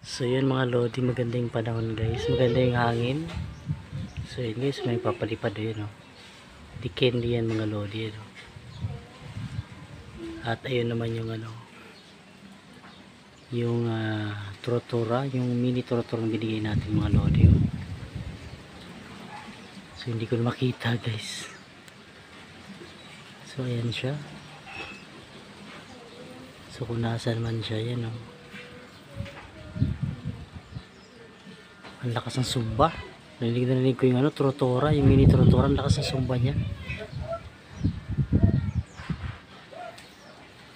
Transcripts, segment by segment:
So yun mga lodi, magandang panahon guys, maganda yung hangin. So yun guys, may papalipad yun, no? Di candy yan mga lodi, no? At ayun naman yung ano, yung trotora, yung mini trotora na binigay natin mga lodi, oh. So hindi ko na makita guys. So ayan siya. So kung nasaan man siya, yan, oh. Ang lakas ng sumba. Narinig ko yung ano, trotora, yung mini trotora, ang lakas ng sumba niya.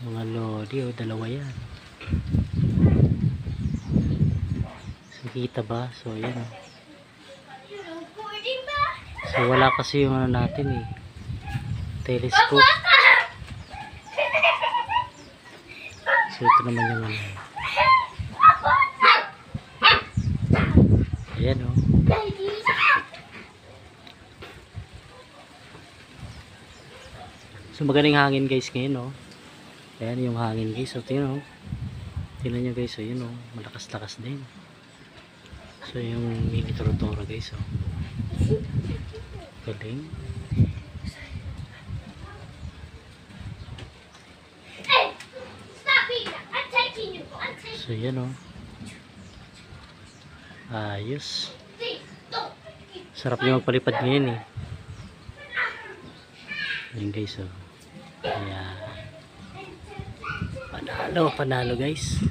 Mga lodi, oh, dalawa yan. So, kita ba? So, yan, oh. So, wala kasi yung ano natin, eh. Telescope. So, ito naman yung ano. Ayan, oh. So, magaling hangin guys ngayon, oh. Ayan yung hangin guys. So, tingnan, oh. Tingnan nyo guys, oh. Yun, oh. Malakas-lakas din. So, yung mini trotora guys, oh. Galing. So, yan, oh. Ayos. Sarap yung magpalipad ngayon, eh. Ayan guys, oh. Ayan. Panalo guys.